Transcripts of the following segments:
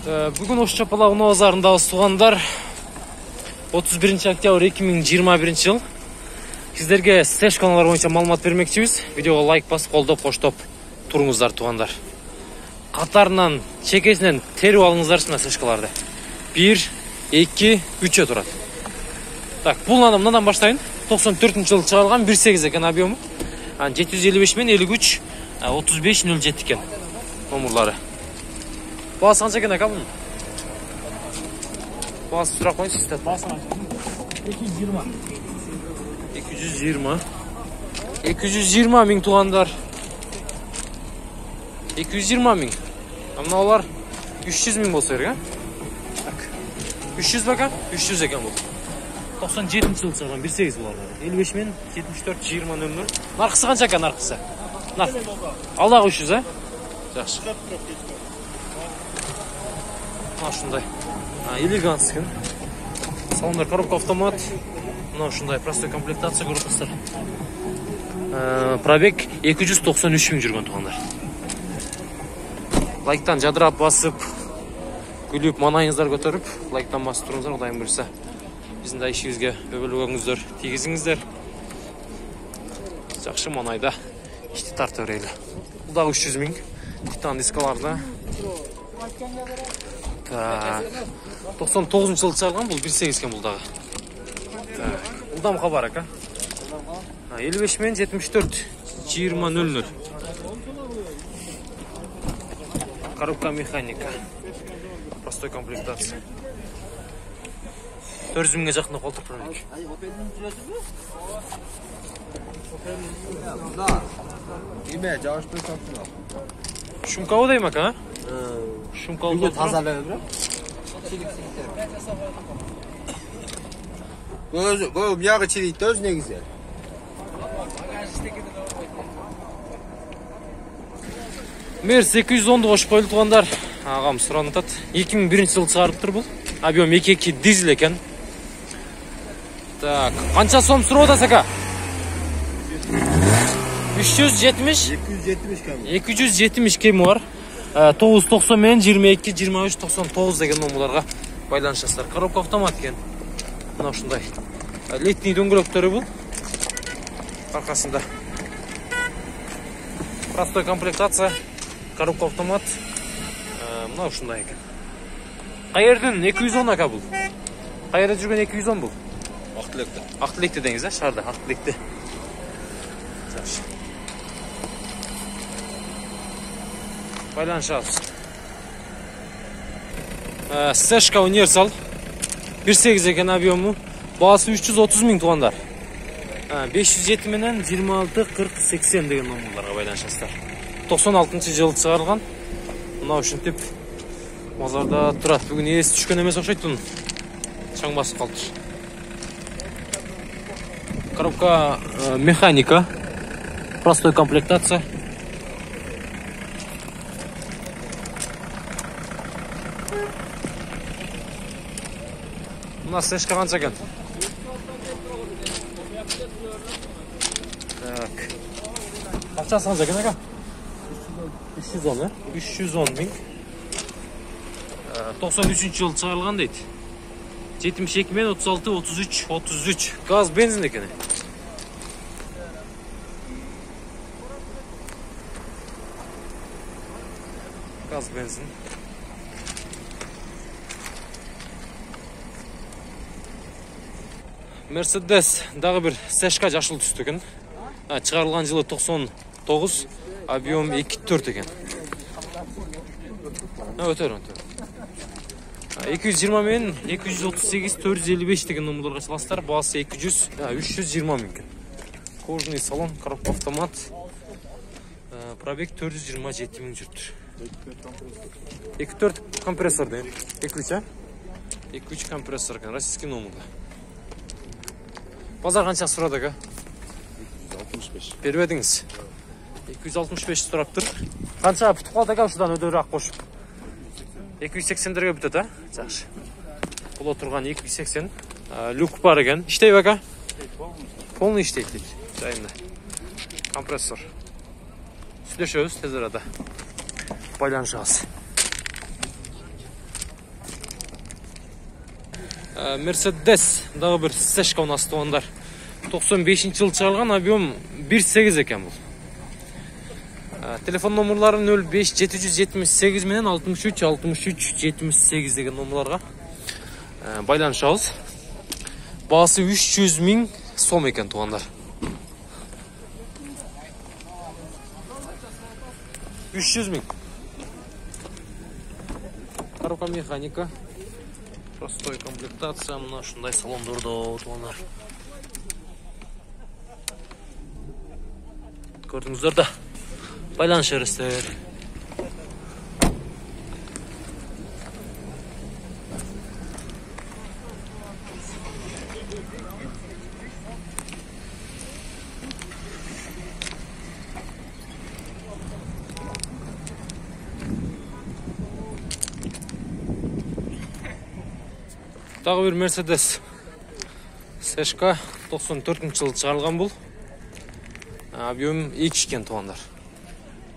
Бүгін Ош Чапалақ базарында туғандар 31 октябрь 2021 жыл. Сіздерге сеш каналдар бойынша малымат бермекчіміз. Видеоға лайк басып, қолдап, қоштап тұрыңыздар туғандар. Қатарынан, чекесінен теріп алыңыздар шына сешкаларды. 1, 2, 3 тұрады. Так, бұл мынадан баштайын. 94 жыл шығарылған 1.8 екен объемы. 755 мен 53 3507 екен номерлары. Бағасы қанша екен ака бұның? Бағасы сұрақ қойыңыз сіздер. Бағасы қанша? 220 мың туғандар. 220 мың. Мынаулар 300 мың болса керек, 300 бака? 300 екен бұл. 97 жыл шығарған 1.8 бұлар. 55 мен 74 20 нөмір. Нарқысы қанша екен нарқысы? Алдағы 300, жақсы. Шындай. Элегантс екен. Салондар коробка автомат. Мынау шындай простой комплектация көріпсіздер. Пробег 293 мың жүрген туғандар. Лайктан жадырап басып, күліп, манайыңыздар көтеріп, лайктан басып тұрыңыздар, Құдайым бұйырса. Біздің де ішіңізге өбілігіңіздер, тегізіңіздер. Жақшы манайда ішті тарты өрейлі. Бұлдағы 300 мың. Титан дискаларда. 99 жыл шығарған, бұл 1.8 кен бұлдағы. Бұлдам қабар, ака? 55 мен 74 2000. Коробка механика. Простой комплектация. 400 мыңға жақында қолтыр промек. Шумкау дейм, ака? Шумкау Үйге тазалай бұрап? Көп яғы чилейді өз негізі. Мерс 210-ды қошып қойылды туғандар. Ағам сұранытады. 2001 жыл шығарып тұр бұл. Объем 2.2 дизель екен. Так, қанша сом сұраудасы ака? 370? 270 кем бар. 990 мен 22 23 99 деген номерларға байланышасыздар. Коробка автомат екен. Мынау шындай. Летний дөңгелектері бұл. Арқасында. Простой комплектация. Коробка автомат. Мынау шындай екен. Қайерден 210 ака бұл? Қайерде жүрген 210 бұл? Ақтілекті. Ақтілекті деңіз, шарды, Ақтілекті. Байланышамыз. Сешка универсал. 1.8 екен объемы. Бағасы 330 мың туғандар. 507 менен 26 40 80 деген номерларға байланышасыздар. 96 жыл шығарылған. Мынау үшін тип базарда тұрады. Бүгін есі түшкен емес оқшайды бұның. Шаң басып қалды. Коробка механика. Простой комплектация. У нас сешка қанша екен? Так. Ақшасы қанша екен ака? 310, 310 мың. 93 жыл шығарылған дейді. 72 мен 36 33. Газ бензин екен. Газ бензин. Мерседес дағы бір сешка жашыл түсті екен. Шығарылған жылы 99, объем 2.4 екен. Өтер. 220 мен 238 455 деген номерларға саластар. Бағасы 320 мың екен. Кожаный салон, коробка автомат. Пробег 427 мың жүрді. 2.4 компрессор дейін. 2.3, 2.3 компрессор екен. Российский номерді. Базар қанша сұрады ака? 265. Беріп едіңіз. 265 сұрап тұр. Қанша бұтып қалды ака ұшыдан өдері ақ қошып? 280-дерге бүтеді, жақшы. Бұл отырған 280. Люк бар екен. Іштей ака? Полный іштейді дейді. Жайында. Компрессор. Сүлешөз тез арада. Байланышығыз. Mercedes дагы bir Сешка у нас тугандар. 95-жылы чыгарылган, объем 1.8 экен бул. Телефон номерлары 05 778 менен 63 63 78 деген номерларга байланышабыз. Баасы 300 000 сом экен тугандар. 300 000. Коробка механика. Простой комплектация, мына ушундай салондордо тугандар. Көрдүңүздөр да. Байланыш бересиздер. Дагы bir Mercedes Сешка 94-жылы чыгарылган бул. Объем 2 экен тугандар.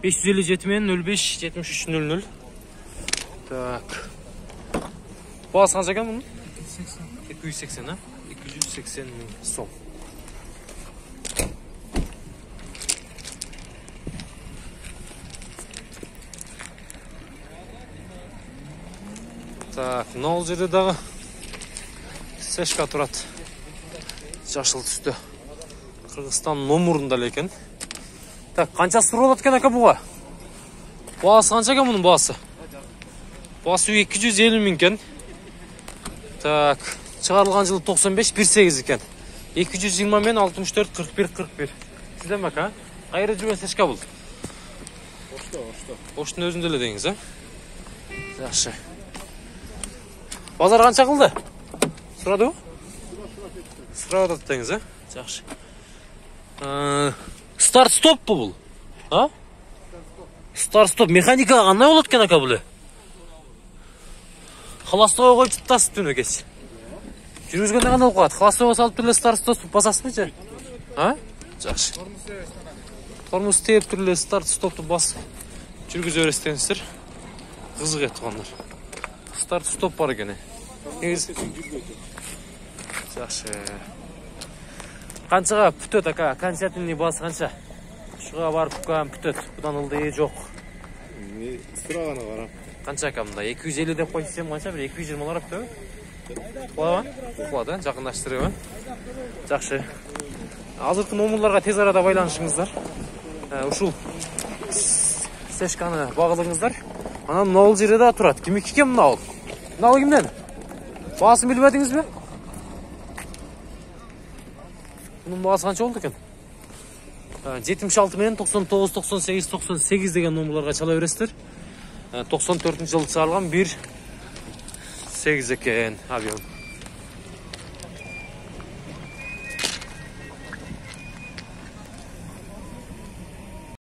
557 менен 05 73 00. Так. Баасы канча экен мунун? 280, а? 280 000 сом. Так, нол жерде дагы Сешка турат. Жашыл түстө. Кыргызстан номурунда экен. Так, канча сурап алат экен ака буга? Баасы канча экен мунун баасы? Баасы 250 000 экен. Так, чыгарылган жылы 95 1.8 экен. 220 менен 64 41 41. Сизден ака? Кайра жүргөн Сешка бул? Оштун өзүндө эле деңиз, а? Жакшы. Базар канча кылды? Сурадыбы? Сурап атат деңиз, а? Жакшы. Старт-стоп бул? А? Старт-стоп. Механика кандай болот экен ака бул? Холостойго коюп туттасыз түнү кеч. Жүргүзгөндө кандай болуп калат? Холостойго салып туруп эле старт-стоп басасызбы? А? Жакшы. Тормоз тээп туруп эле старт-стопту басып жүргүзө бересиздер. Кызык эткандар. Старт-стоп бар экен. Жакшы. Канчага бүтөт ака? Окончательный баасы канча? Шуга барып бүтөт. Будан ылдый жок. Сураганы карап. Канча ака мында? 250 деп койсом канча? Bir 220 аптабы? Кулабы? Кулады, жакындаштырыбы? Жакшы. Азыркы номерларга тез арада байланышыңыздар. Ушул Сешканы багылыңыздар. Анан нол жерде да турат. Кимники экен мына? Мына кимден? Баасын билбедиңизби? Bunun baası kança oldu eкен? 76 менен 99 98 98 деген номерларга чала бересиздер. 94-жылы чыгарылган 1.8 экен объем.